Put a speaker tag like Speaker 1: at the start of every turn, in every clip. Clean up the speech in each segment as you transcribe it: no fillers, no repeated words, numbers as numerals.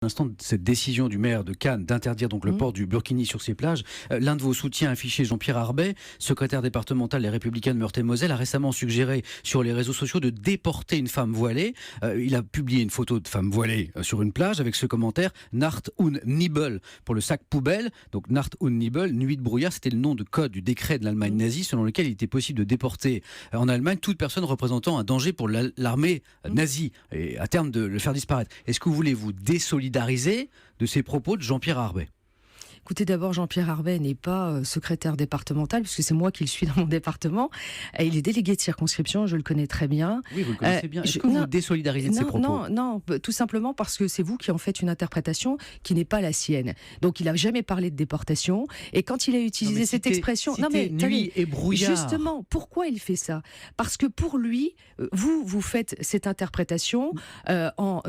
Speaker 1: L'instant de cette décision du maire de Cannes d'interdire donc le port du burkini sur ses plages, l'un de vos soutiens affichés, Jean-Pierre Arbet, secrétaire départemental des Républicains de Meurthe-et-Moselle, a récemment suggéré sur les réseaux sociaux de déporter une femme voilée. Il a publié une photo de femme voilée sur une plage avec ce commentaire « Nacht und Nebel » pour le sac poubelle. Donc Nacht und Nebel, nuit de brouillard, c'était le nom de code du décret de l'Allemagne nazie selon lequel il était possible de déporter en Allemagne toute personne représentant un danger pour l'armée nazie et à terme de le faire disparaître. Est-ce que vous voulez vous désolidariser de ces propos de Jean-Pierre Arbet?
Speaker 2: Écoutez, d'abord, Jean-Pierre Arbet n'est pas secrétaire départemental, puisque c'est moi qui le suis dans mon département. Il est délégué de circonscription, je le connais très bien.
Speaker 1: Oui, vous le connaissez bien. Est-ce que vous vous désolidarisez de ces propos?
Speaker 2: Non, tout simplement parce que c'est vous qui en faites une interprétation qui n'est pas la sienne. Donc, il n'a jamais parlé de déportation. Et quand il a utilisé cette expression...
Speaker 1: nuit et brouillard.
Speaker 2: Justement, pourquoi il fait ça? Parce que pour lui, vous faites cette interprétation en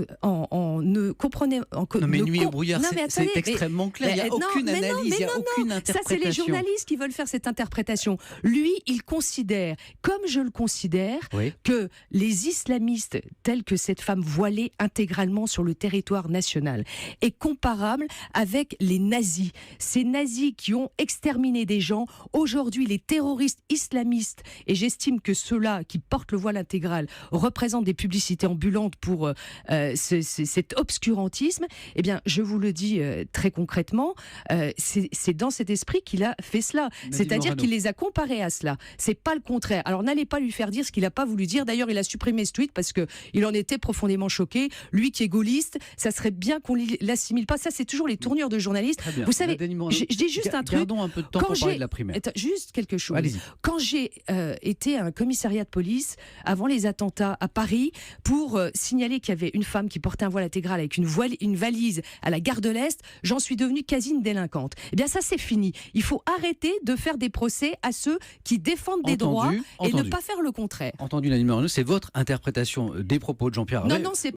Speaker 2: ne comprenez...
Speaker 1: Non, mais nuit et brouillard, c'est extrêmement clair. Il n'y a aucune analyse, il n'y a aucune interprétation.
Speaker 2: Ça, c'est les journalistes qui veulent faire cette interprétation. Lui, il considère, comme je le considère, que les islamistes, tels que cette femme voilée intégralement sur le territoire national, est comparable avec les nazis. Ces nazis qui ont exterminé des gens, aujourd'hui, les terroristes islamistes, et j'estime que ceux-là qui portent le voile intégral représentent des publicités ambulantes pour cet obscurantisme. Eh bien, je vous le dis très concrètement, c'est dans cet esprit qu'il a fait cela. C'est-à-dire qu'il les a comparés à cela. C'est pas le contraire. Alors n'allez pas lui faire dire ce qu'il n'a pas voulu dire. D'ailleurs, il a supprimé ce tweet parce qu'il en était profondément choqué. Lui qui est gaulliste, ça serait bien qu'on l'assimile pas. Ça, c'est toujours les tournures de journalistes. Vous savez, je dis juste un truc.
Speaker 1: Gardons un peu de temps pour parler de la primaire.
Speaker 2: Juste quelque chose.
Speaker 1: Allez-y.
Speaker 2: Quand j'ai été à un commissariat de police avant les attentats à Paris pour signaler qu'il y avait une femme qui portait un voile intégral avec une valise à la gare de l'Est, j'en suis devenue quasi une délinquante. Eh bien ça, c'est fini. Il faut arrêter de faire des procès à ceux qui défendent des droits et ne pas faire le contraire.
Speaker 1: Entendu, Nadine Morano, c'est votre interprétation des propos de Jean-Pierre Arbet.
Speaker 2: Non, c'est